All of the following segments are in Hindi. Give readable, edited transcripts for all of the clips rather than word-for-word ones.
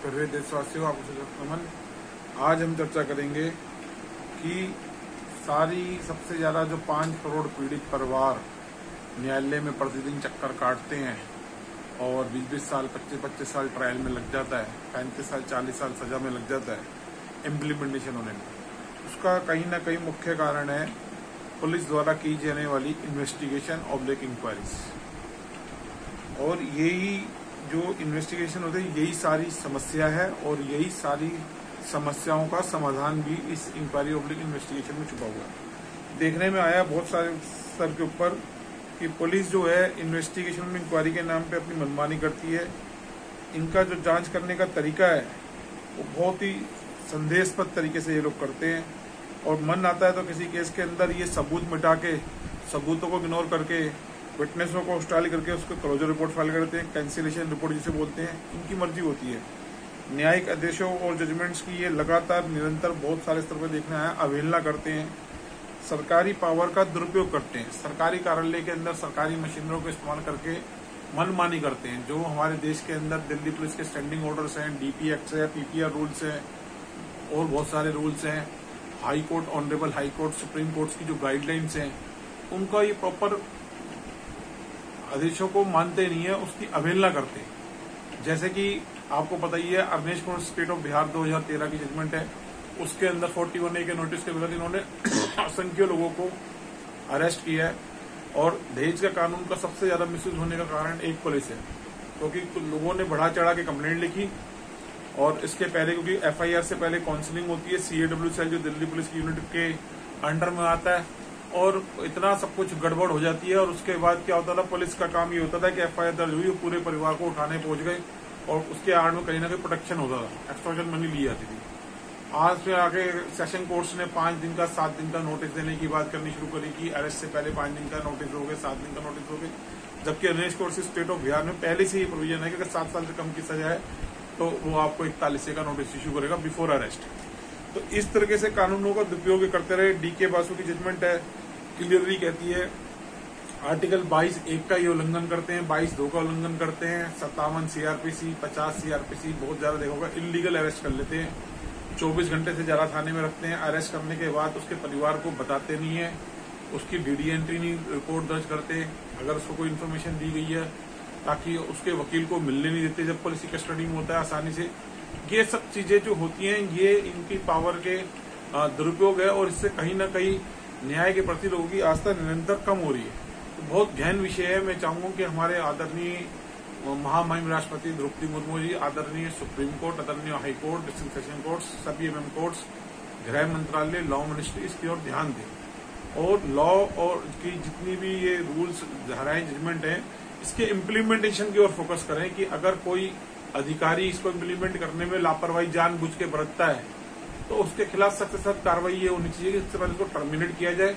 प्यारे देशवासियों, आपको नमन। आज हम चर्चा करेंगे कि सबसे ज्यादा जो 5 करोड़ पीड़ित परिवार न्यायालय में प्रतिदिन चक्कर काटते हैं और 20-20 साल 25-25 साल ट्रायल में लग जाता है, 35 साल 40 साल सजा में लग जाता है इम्प्लीमेंटेशन होने में, उसका कहीं ना कहीं मुख्य कारण है पुलिस द्वारा की जाने वाली इन्वेस्टिगेशन ऑब्लिक इंक्वायरीज। और यही जो इन्वेस्टिगेशन होते हैं, यही सारी समस्या है और यही सारी समस्याओं का समाधान भी इस इंक्वायरी ऑब्लिक इन्वेस्टिगेशन में छुपा हुआ है। देखने में आया बहुत सारे स्तर के ऊपर कि पुलिस जो है इन्वेस्टिगेशन में इंक्वायरी के नाम पे अपनी मनमानी करती है। इनका जो जांच करने का तरीका है वो बहुत ही संदेहास्पद तरीके से ये लोग करते हैं और मन आता है तो किसी केस के अंदर ये सबूत मिटा के, सबूतों को इग्नोर करके, विटनेसों को हॉस्टाइल करके उसको क्लोजर रिपोर्ट फाइल करते हैं, कैंसिलेशन रिपोर्ट जिसे बोलते हैं। इनकी मर्जी होती है। न्यायिक आदेशों और जजमेंट्स की ये लगातार निरंतर बहुत सारे स्तर पर देखना है, अवहेलना करते हैं, सरकारी पावर का दुरुपयोग करते हैं, सरकारी कार्यालय के अंदर सरकारी मशीनरों को इस्तेमाल करके मनमानी करते हैं। जो हमारे देश के अंदर दिल्ली पुलिस के स्टैंडिंग ऑर्डर्स हैं, डीपी एक्ट है, पीपीआर रूल्स हैं और बहुत सारे रूल्स हैं, high court, honourable high court, supreme court की जो गाइडलाइंस हैं, उनका ये प्रॉपर आदेशों को मानते नहीं है, उसकी अवहेलना करते हैं। जैसे कि आपको पता ही है, अरनेश कुमार स्टेट ऑफ बिहार 2013 की जजमेंट है, उसके अंदर 41A के नोटिस के विरुद्ध इन्होंने असंख्य लोगों को अरेस्ट किया है। और दहेज का कानून का सबसे ज्यादा मिसयूज होने का कारण एक पुलिस है, क्योंकि लोगों ने बढ़ा चढ़ा के कंप्लेंट लिखी और इसके पहले, क्योंकि एफआईआर से पहले काउंसलिंग होती है, सीएडब्ल्यू सेल जो दिल्ली पुलिस की यूनिट के अंडर में आता है, और इतना सब कुछ गड़बड़ हो जाती है। और उसके बाद क्या होता था, पुलिस का काम ये होता था कि एफआईआर दर्ज हुई, पूरे परिवार को उठाने पहुंच गए और उसके आड़ में कहीं ना कहीं प्रोटेक्शन होता था, एक्सटॉर्शन मनी ली जाती थी। आज में आगे सेशन कोर्ट्स ने 5 दिन का 7 दिन का नोटिस देने की बात करनी शुरू करी कि अरेस्ट से पहले 5 दिन का नोटिस हो गए, 7 दिन का नोटिस हो गए, जबकि Arnesh court state of Bihar में पहले से ही प्रोविजन है कि अगर 7 साल से कम की सजा है तो वो आपको 41A का नोटिस इश्यू करेगा बिफोर अरेस्ट। तो इस तरीके से कानूनों का दुरुपयोग करते रहे। डीके बासु की जजमेंट है, क्लियरली कहती है, आर्टिकल 22(1) का ये उल्लंघन करते हैं, 22(2) का उल्लंघन करते हैं, 57 सीआरपीसी, 50 सीआरपीसी, बहुत ज्यादा देखोगा इलीगल अरेस्ट कर लेते हैं, 24 घंटे से ज्यादा थाने में रखते हैं। अरेस्ट करने के बाद उसके परिवार को बताते नहीं है, उसकी डीडी एंट्री नहीं, रिपोर्ट दर्ज करते अगर उसको कोई इन्फॉर्मेशन दी गई है, ताकि उसके वकील को मिलने नहीं देते जब पुलिस की कस्टडी में होता है आसानी से। ये सब चीजें जो होती हैं, ये इनकी पावर के दुरुपयोग है और इससे कहीं ना कहीं न्याय के प्रति लोगों की आस्था निरंतर कम हो रही है। तो बहुत गहन विषय है। मैं चाहूंगा कि हमारे आदरणीय महामहिम राष्ट्रपति द्रौपदी मुर्मू जी, आदरणीय सुप्रीम कोर्ट, आदरणीय high court, district session courts, सभी एमएम कोर्ट्स, गृह मंत्रालय, लॉ मिनिस्ट्री इसकी ओर ध्यान दें और लॉ और की जितनी भी ये रूल्स, धाराएं, जजमेंट है, इसके इम्प्लीमेंटेशन की ओर फोकस करें कि अगर कोई अधिकारी इसको इम्प्लीमेंट करने में लापरवाही जानबूझ के बरतता है तो उसके खिलाफ सख्त से सख्त कार्रवाई ये होनी चाहिए कि इससे पहले उसको टर्मिनेट किया जाए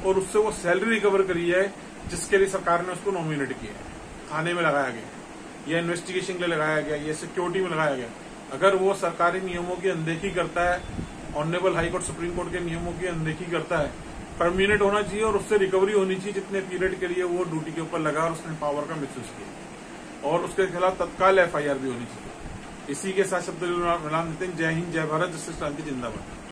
और उससे वो सैलरी रिकवर करी जाए जिसके लिए सरकार ने उसको नॉमिनेट किया है, थाने में लगाया गया या इन्वेस्टिगेशन के लिए लगाया गया या सिक्योरिटी में लगाया गया। अगर वो सरकारी नियमों की अनदेखी करता है, ऑनरेबल हाईकोर्ट, सुप्रीम कोर्ट के नियमों की अनदेखी करता है, टर्मिनेट होना चाहिए और उससे रिकवरी होनी चाहिए जितने पीरियड के लिए वो ड्यूटी के ऊपर लगा और उसने पावर का मिसयूज किया, और उसके खिलाफ तत्काल एफआईआर भी होनी चाहिए। इसी के साथ शब्द विराम देते हैं। जय हिंद, जय भारत, जस्टिस क्रांति जिंदाबाद।